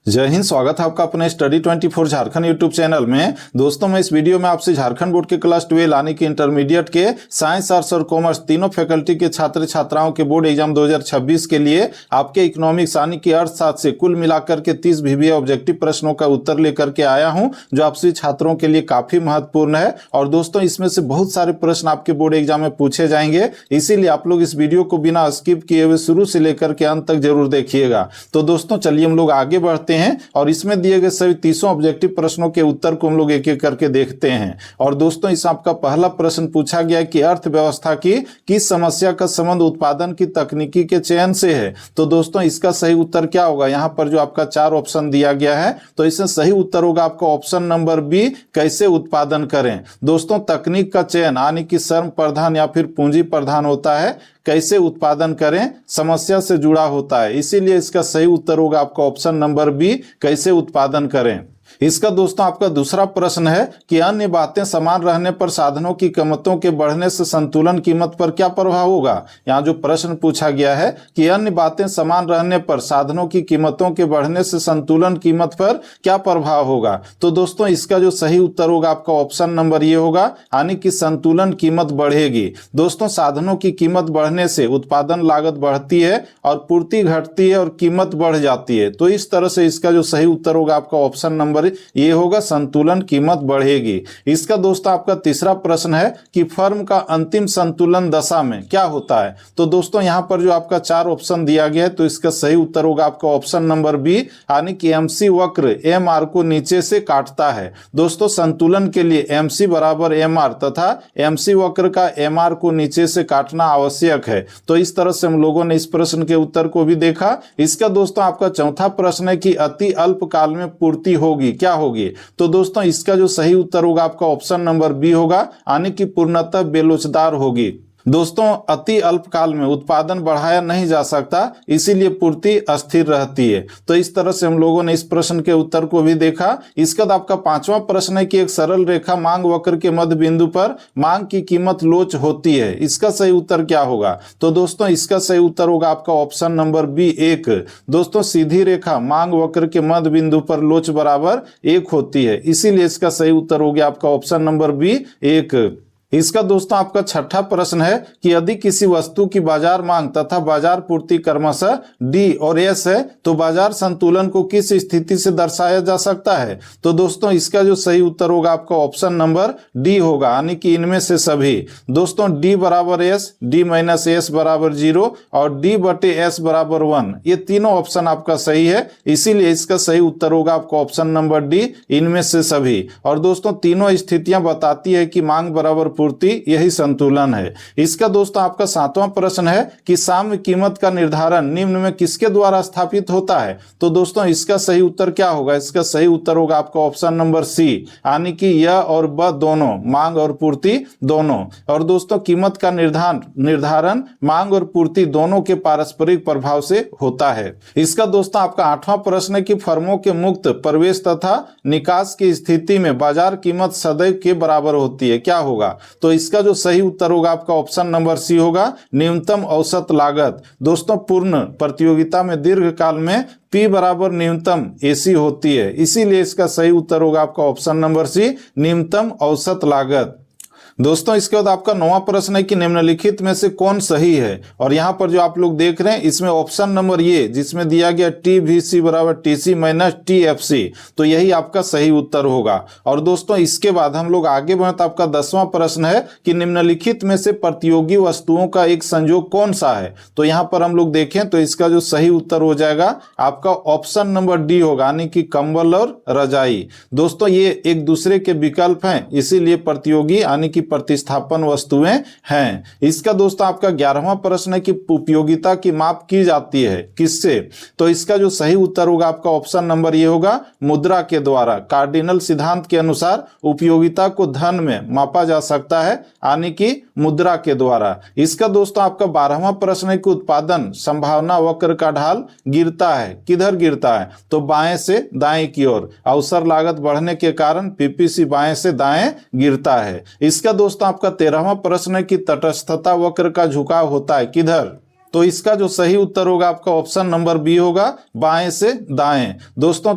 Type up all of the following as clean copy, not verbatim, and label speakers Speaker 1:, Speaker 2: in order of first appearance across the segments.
Speaker 1: जय हिंद। स्वागत है आपका अपने स्टडी 24 झारखंड यूट्यूब चैनल में। दोस्तों, मैं इस वीडियो में आपसे झारखंड बोर्ड के क्लास 12 यानी कि इंटरमीडिएट के साइंस, आर्ट्स और कॉमर्स तीनों फैकल्टी के छात्र छात्राओं के बोर्ड एग्जाम 2026 के लिए आपके इकोनॉमिक्स यानी कि अर्थशास्त्र से कुल मिलाकर के 30 VBA ऑब्जेक्टिव प्रश्नों का उत्तर लेकर के आया हूं, जो आपसे छात्रों के लिए काफी महत्वपूर्ण है। और दोस्तों, इसमें से बहुत सारे प्रश्न आपके बोर्ड एग्जाम में पूछे जाएंगे, इसीलिए आप लोग इस वीडियो को बिना स्किप किए हुए शुरू से लेकर के अंत तक जरूर देखिएगा। तो दोस्तों, चलिए हम लोग आगे बढ़ते हैं और इसमें दिए गए सभी 30 ऑब्जेक्टिव प्रश्नों के उत्तर को हम लोग एक एक करके देखते हैं। और दोस्तों, इस आपका पहला प्रश्न पूछा गया कि अर्थव्यवस्था की किस समस्या का संबंध उत्पादन की तकनीकी के चयन से है। तो दोस्तों, इसका सही उत्तर क्या होगा? यहाँ पर जो आपका 4 ऑप्शन दिया गया है, तो इसमें सही उत्तर होगा आपका ऑप्शन नंबर बी, कैसे उत्पादन करें। दोस्तों, तकनीक का चयन यानी कि श्रम प्रधान या फिर पूंजी प्रधान होता है, कैसे उत्पादन करें समस्या से जुड़ा होता है, इसीलिए इसका सही उत्तर होगा आपका ऑप्शन नंबर बी, कैसे उत्पादन करें। इसका दोस्तों आपका दूसरा प्रश्न है कि अन्य बातें समान रहने पर साधनों की कीमतों के बढ़ने से संतुलन कीमत पर क्या प्रभाव होगा। यहाँ जो प्रश्न पूछा गया है कि अन्य बातें समान रहने पर साधनों की कीमतों के बढ़ने से संतुलन कीमत पर क्या प्रभाव होगा। तो दोस्तों, इसका जो सही उत्तर होगा आपका ऑप्शन नंबर ये होगा, यानी कि संतुलन कीमत बढ़ेगी। दोस्तों, साधनों की कीमत बढ़ने से उत्पादन लागत बढ़ती है और पूर्ति घटती है और कीमत बढ़ जाती है। तो इस तरह से इसका जो सही उत्तर होगा आपका ऑप्शन नंबर ये होगा, संतुलन कीमत बढ़ेगी। इसका दोस्तों आपका तीसरा प्रश्न है कि फर्म का अंतिम संतुलन दशा में क्या होता है। तो दोस्तों, यहां पर जो आपका 4 ऑप्शन दिया गया है, तो इसका सही उत्तर होगा आपका ऑप्शन नंबर बी, यानी कि MC वक्र MR को नीचे से काटता है। दोस्तों, संतुलन के लिए MC बराबर MR तथा MC वक्र का MR को नीचे से काटना आवश्यक है। तो इस तरह से हम लोगों ने इस प्रश्न के उत्तर को भी देखा। इसका दोस्तों आपका चौथा प्रश्न है कि अति अल्प काल में पूर्ति होगी, क्या होगी। तो दोस्तों, इसका जो सही उत्तर होगा आपका ऑप्शन नंबर बी होगा, यानी कि पूर्णतः बेलोचदार होगी। दोस्तों, अति अल्पकाल में उत्पादन बढ़ाया नहीं जा सकता, इसीलिए पूर्ति अस्थिर रहती है। तो इस तरह से हम लोगों ने इस प्रश्न के उत्तर को भी देखा। इसका बाद आपका 5वां प्रश्न है कि एक सरल रेखा मांग वक्र के मध्य बिंदु पर मांग की कीमत लोच होती है, इसका सही उत्तर क्या होगा। तो दोस्तों, इसका सही उत्तर होगा आपका ऑप्शन नंबर बी 1। दोस्तों, सीधी रेखा मांग वक्र के मध्य बिंदु पर लोच बराबर 1 होती है, इसीलिए इसका सही उत्तर हो गया आपका ऑप्शन नंबर बी 1। इसका दोस्तों आपका 6ठा प्रश्न है कि यदि किसी वस्तु की बाजार मांग तथा बाजार पूर्ति क्रमशः D और S है, तो बाजार संतुलन को किस स्थिति से दर्शाया जा सकता है। तो दोस्तों, इसका जो सही उत्तर होगा आपका ऑप्शन नंबर डी होगा, यानी कि इनमें से सभी। दोस्तों, D बराबर S, D माइनस S बराबर 0 और D बटे S बराबर 1, ये तीनों ऑप्शन आपका सही है, इसीलिए इसका सही उत्तर होगा आपका ऑप्शन नंबर डी, इनमें से सभी। और दोस्तों, तीनों स्थितियां बताती है कि मांग बराबर पूर्ति, यही संतुलन है। इसका दोस्तों आपका 7वां प्रश्न है कि साम्य कीमत का निर्धारण निम्न में किसके द्वारा स्थापित होता है। तो दोस्तों, इसका सही उत्तर क्या होगा? इसका सही उत्तर होगा आपका ऑप्शन नंबर सी, यानी कि य और ब दोनों, मांग और पूर्ति दोनों। और दोस्तों, कीमत का निर्धारण मांग और पूर्ति दोनों के पारस्परिक प्रभाव से होता है। इसका दोस्तों आपका 8वां प्रश्न है कि फर्मों के मुक्त प्रवेश तथा निकास की स्थिति में बाजार कीमत सदैव के बराबर होती है, क्या होगा। तो इसका जो सही उत्तर होगा आपका ऑप्शन नंबर सी होगा, न्यूनतम औसत लागत। दोस्तों, पूर्ण प्रतियोगिता में दीर्घकाल में P बराबर न्यूनतम AC होती है, इसीलिए इसका सही उत्तर होगा आपका ऑप्शन नंबर सी, न्यूनतम औसत लागत। दोस्तों, इसके बाद आपका 9वां प्रश्न है कि निम्नलिखित में से कौन सही है। और यहाँ पर जो आप लोग देख रहे हैं, इसमें ऑप्शन नंबर ये जिसमें दिया गया TVC बराबर TC माइनस TFC, तो यही आपका सही उत्तर होगा। और दोस्तों, इसके बाद हम लोग आगे बढ़े तो आपका 10वां प्रश्न है कि निम्नलिखित में से प्रतियोगी वस्तुओं का एक संयोग कौन सा है। तो यहाँ पर हम लोग देखें तो इसका जो सही उत्तर हो जाएगा आपका ऑप्शन नंबर डी होगा, यानी कि कंबल और रजाई। दोस्तों, ये एक दूसरे के विकल्प हैं, इसीलिए प्रतियोगी यानी कि प्रतिस्थापन वस्तुएं हैं। इसका दोस्तों आपका 11वां प्रश्न है कि उपयोगिता की माप की जाती है किससे। तो इसका जो सही उत्तर होगा आपका ऑप्शन नंबर ये होगा, मुद्रा के द्वारा। कार्डिनल सिद्धांत के अनुसार उपयोगिता को धन में मापा जा सकता है, यानी कि मुद्रा के द्वारा। इसका दोस्तों आपका 12वां प्रश्न है कि उत्पादन संभावना वक्र का ढाल गिरता है, किधर गिरता है। तो बाएं से दाएं की ओर। अवसर लागत बढ़ने के कारण PPC बाएं से दाएं गिरता है। इसका दोस्तों आपका 13वां प्रश्न है कि तटस्थता वक्र का झुकाव होता है किधर। तो इसका जो सही उत्तर होगा आपका ऑप्शन नंबर बी होगा, बाएं से दाएं। दोस्तों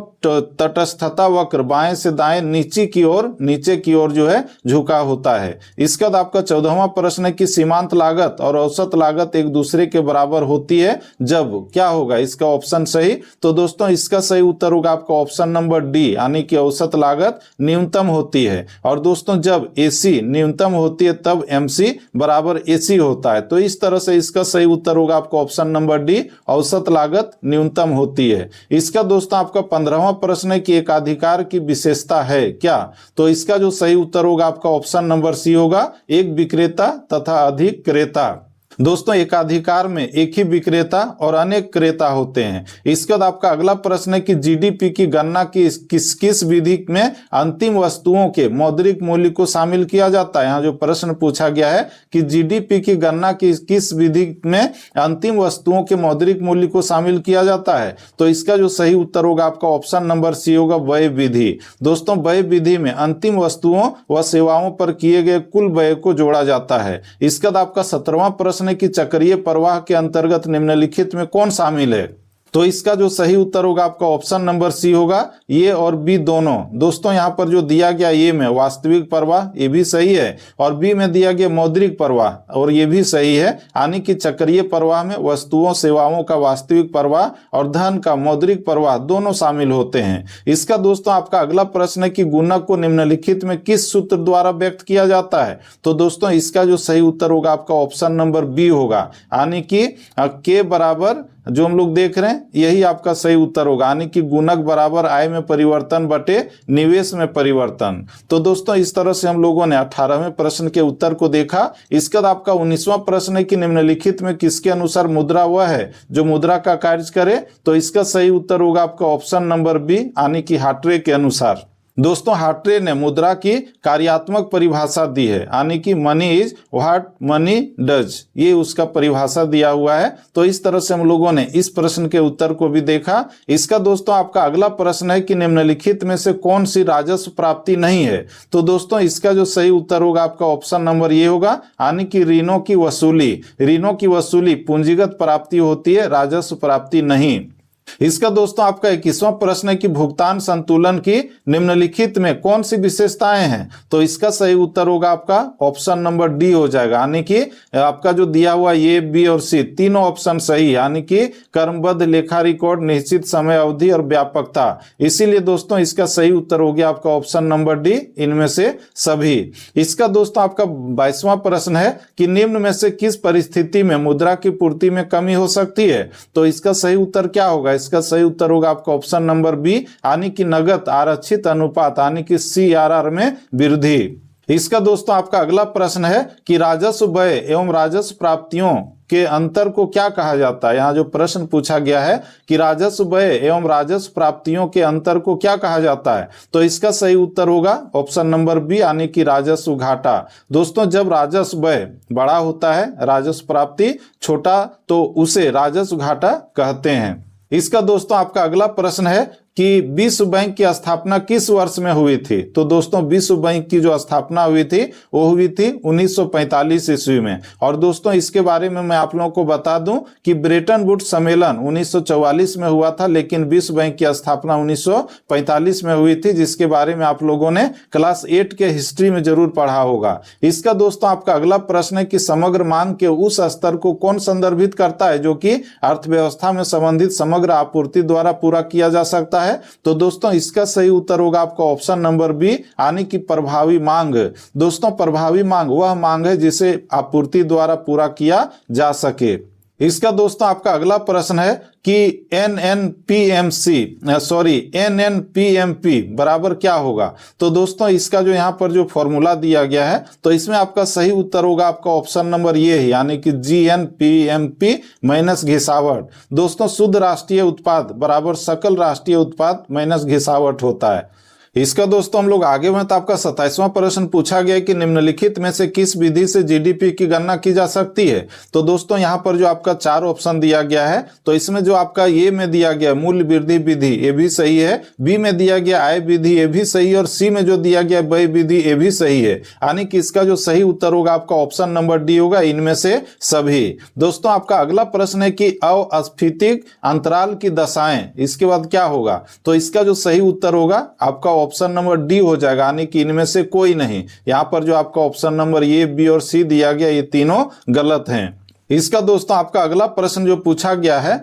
Speaker 1: तटस्थता वक्र बाएं से दाएं नीचे की ओर जो है झुका होता है। इसके बाद आपका 14वां प्रश्न है कि सीमांत लागत और औसत लागत एक दूसरे के बराबर होती है जब क्या होगा इसका ऑप्शन सही। तो दोस्तों इसका सही उत्तर होगा आपका ऑप्शन नंबर डी, यानी कि औसत लागत न्यूनतम होती है। और दोस्तों जब एसी न्यूनतम होती है तब एमसी बराबर एसी होता है। तो इस तरह से इसका सही उत्तर होगा आपका ऑप्शन नंबर डी, औसत लागत न्यूनतम होती है। इसका दोस्तों आपका 15वां प्रश्न है कि एकाधिकार की विशेषता है क्या। तो इसका जो सही उत्तर होगा आपका ऑप्शन नंबर सी होगा, एक विक्रेता तथा अधिक क्रेता। दोस्तों एकाधिकार में एक ही विक्रेता और अनेक क्रेता होते हैं। इसके बाद आपका अगला प्रश्न है कि जीडीपी की गणना की किस विधि में अंतिम वस्तुओं के मौद्रिक मूल्य को शामिल किया जाता है। यहाँ जो प्रश्न पूछा गया है कि जीडीपी की गणना की किस विधि में अंतिम वस्तुओं के मौद्रिक मूल्य को शामिल किया जाता है। तो इसका जो सही उत्तर होगा आपका ऑप्शन नंबर सी होगा, व्यय विधि। दोस्तों व्यय विधि में अंतिम वस्तुओं व सेवाओं पर किए गए कुल व्यय को जोड़ा जाता है। इसके बाद आपका 17वां प्रश्न कि चक्रीय प्रवाह के अंतर्गत निम्नलिखित में कौन शामिल है। तो इसका जो सही उत्तर होगा आपका ऑप्शन नंबर सी होगा, ए और बी दोनों। दोस्तों यहाँ पर जो दिया गया ए में वास्तविक प्रवाह, ये भी सही है, और बी में दिया गया मौद्रिक प्रवाह, और ये भी सही है। यानी कि चक्रीय प्रवाह में वस्तुओं सेवाओं का वास्तविक प्रवाह और धन का मौद्रिक प्रवाह दोनों शामिल होते हैं। इसका दोस्तों आपका अगला प्रश्न है कि गुणक को निम्नलिखित में किस सूत्र द्वारा व्यक्त किया जाता है। तो दोस्तों इसका जो सही उत्तर होगा आपका ऑप्शन नंबर बी होगा, यानी कि के बराबर जो हम लोग देख रहे हैं यही आपका सही उत्तर होगा, यानी कि गुणक बराबर आय में परिवर्तन बटे निवेश में परिवर्तन। तो दोस्तों इस तरह से हम लोगों ने 18वें प्रश्न के उत्तर को देखा। इसके बाद आपका 19वां प्रश्न है कि निम्नलिखित में किसके अनुसार मुद्रा वह है जो मुद्रा का कार्य करे। तो इसका सही उत्तर होगा आपका ऑप्शन नंबर बी, यानी कि हार्ट्रे के अनुसार। दोस्तों हार्ट्रे ने मुद्रा की कार्यात्मक परिभाषा दी है, यानी कि money is what money does, ये उसका परिभाषा दिया हुआ है। तो इस तरह से हम लोगों ने इस प्रश्न के उत्तर को भी देखा। इसका दोस्तों आपका अगला प्रश्न है कि निम्नलिखित में से कौन सी राजस्व प्राप्ति नहीं है। तो दोस्तों इसका जो सही उत्तर होगा आपका ऑप्शन नंबर ये होगा, यानी कि ऋणों की वसूली। ऋणों की वसूली पूंजीगत प्राप्ति होती है, राजस्व प्राप्ति नहीं। इसका दोस्तों आपका 21वां प्रश्न है कि भुगतान संतुलन की निम्नलिखित में कौन सी विशेषताएं हैं। तो इसका सही उत्तर होगा आपका ऑप्शन नंबर डी हो जाएगा, यानी कि आपका जो दिया हुआ ए, बी और सी तीनों ऑप्शन सही है, यानी कि क्रमबद्ध लेखा रिकॉर्ड, निश्चित समय अवधि और व्यापकता। इसीलिए दोस्तों इसका सही उत्तर हो गया आपका ऑप्शन नंबर डी, इनमें से सभी। इसका दोस्तों आपका 22वां प्रश्न है कि निम्न में से किस परिस्थिति में मुद्रा की पूर्ति में कमी हो सकती है। तो इसका सही उत्तर क्या होगा। इसका सही उत्तर होगा आपका ऑप्शन नंबर बी, यानी कि नगद आरक्षित अनुपात, यानी कि सीआरआर में वृद्धि। इसका दोस्तों आपका अगला प्रश्न है कि राजस्व व्यय एवं राजस्व प्राप्तियों के अंतर को क्या कहा जाता है। यहाँ जो प्रश्न पूछा गया है कि राजस्व व्यय एवं राजस्व प्राप्तियों के अंतर को क्या कहा जाता है। तो इसका सही उत्तर होगा ऑप्शन नंबर बी, यानी कि राजस्व घाटा। दोस्तों जब राजस्व व्यय बड़ा होता है, राजस्व प्राप्ति छोटा, तो उसे राजस्व घाटा कहते हैं। इसका दोस्तों आपका अगला प्रश्न है कि विश्व बैंक की स्थापना किस वर्ष में हुई थी। तो दोस्तों विश्व बैंक की जो स्थापना हुई थी वो हुई थी 1945 ईस्वी में। और दोस्तों इसके बारे में मैं आप लोगों को बता दूं कि ब्रेटन वुड्स सम्मेलन 1944 में हुआ था, लेकिन विश्व बैंक की स्थापना 1945 में हुई थी, जिसके बारे में आप लोगों ने क्लास 8 के हिस्ट्री में जरूर पढ़ा होगा। इसका दोस्तों आपका अगला प्रश्न है कि समग्र मांग के उस स्तर को कौन संदर्भित करता है जो कि अर्थव्यवस्था में संबंधित समग्र आपूर्ति द्वारा पूरा किया जा सकता है। तो दोस्तों इसका सही उत्तर होगा आपका ऑप्शन नंबर बी, यानी कि प्रभावी मांग। दोस्तों प्रभावी मांग वह मांग है जिसे आपूर्ति द्वारा पूरा किया जा सके। इसका दोस्तों आपका अगला प्रश्न है कि एनएनपीएमपी बराबर क्या होगा। तो दोस्तों इसका जो यहाँ पर जो फॉर्मूला दिया गया है, तो इसमें आपका सही उत्तर होगा आपका ऑप्शन नंबर ये है, यानी कि जीएनपीएमपी माइनस घिसावट। दोस्तों शुद्ध राष्ट्रीय उत्पाद बराबर सकल राष्ट्रीय उत्पाद माइनस घिसावट होता है। इसका दोस्तों हम लोग आगे में तो आपका 27वां प्रश्न पूछा गया है कि निम्नलिखित में से किस विधि से जीडीपी की गणना की जा सकती है। तो दोस्तों यहाँ पर जो आपका 4 ऑप्शन दिया गया है, तो इसमें जो आपका ए में दिया गया मूल्य वृद्धि विधि ये भी सही है, बी में दिया गया आय विधि ये भी सही है, और सी में जो दिया गया व्यय विधि ये भी सही है। यानी कि इसका जो सही उत्तर होगा आपका ऑप्शन नंबर डी होगा, इनमें से सभी। दोस्तों आपका अगला प्रश्न है कि अस्फीतिक अंतराल की दशाएं, इसके बाद क्या होगा। तो इसका जो सही उत्तर होगा आपका ऑप्शन नंबर डी हो जाएगा, यानी कि इनमें से कोई नहीं। यहां पर जो आपका ऑप्शन नंबर ए, बी और सी दिया गया ये तीनों गलत हैं। इसका दोस्तों आपका अगला प्रश्न जो पूछा गया है,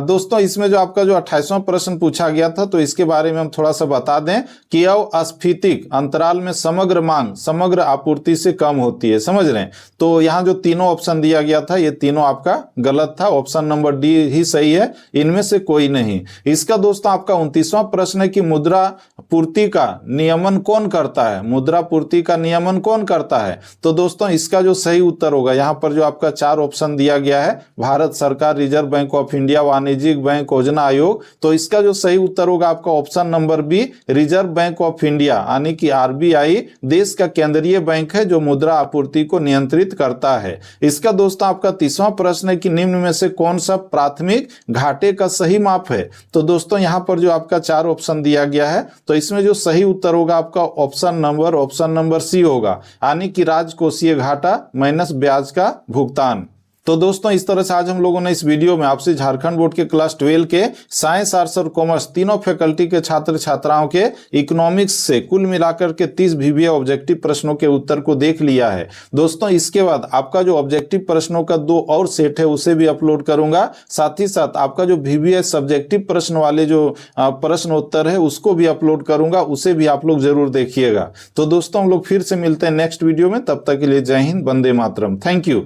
Speaker 1: दोस्तों इसमें जो आपका जो 28वां प्रश्न पूछा गया था, तो इसके बारे में हम थोड़ा सा बता दें कि अस्फीतिक अंतराल में समग्र मांग समग्र आपूर्ति से कम होती है, समझ रहे हैं। तो यहाँ जो तीनों ऑप्शन दिया गया था ये तीनों आपका गलत था, ऑप्शन नंबर डी ही सही है, इनमें से कोई नहीं। इसका दोस्तों आपका 29वां प्रश्न है कि मुद्रा पूर्ति का नियमन कौन करता है, मुद्रा पूर्ति का नियमन कौन करता है। तो दोस्तों इसका जो सही उत्तर होगा, यहाँ पर जो आपका 4 ऑप्शन दिया गया है, भारत सरकार, रिजर्व बैंक ऑफ इंडिया, वाणिज्यिक बैंक, योजना आयोग। तो इसका जो सही उत्तर होगा आपका option number B, Reserve Bank of India, यानी कि आरबीआई देश का केंद्रीय बैंक है जो मुद्रा आपूर्ति को नियंत्रित करता है। इसका दोस्तों आपका 30वां प्रश्न है कि निम्न में से कौन सा प्राथमिक घाटे का सही माप है। तो दोस्तों यहां पर जो आपका 4 ऑप्शन दिया गया है, तो इसमें जो सही उत्तर होगा आपका ऑप्शन नंबर सी होगा, यानी कि राजकोषीय घाटा माइनस ब्याज का भुगतान। तो दोस्तों इस तरह से आज हम लोगों ने इस वीडियो में आपसे झारखंड बोर्ड के क्लास 12 के साइंस, आर्ट्स और कॉमर्स तीनों फैकल्टी के छात्र छात्राओं के इकोनॉमिक्स से कुल मिलाकर के 30 वीवीए ऑब्जेक्टिव प्रश्नों के उत्तर को देख लिया है। दोस्तों इसके बाद आपका जो ऑब्जेक्टिव प्रश्नों का 2 और सेट है उसे भी अपलोड करूंगा, साथ ही साथ आपका जो वीवीए सब्जेक्टिव प्रश्न वाले जो प्रश्न उत्तर है उसको भी अपलोड करूंगा, उसे भी आप लोग जरूर देखिएगा। तो दोस्तों हम लोग फिर से मिलते हैं नेक्स्ट वीडियो में, तब तक के लिए जय हिंद, वंदे मातरम, थैंक यू।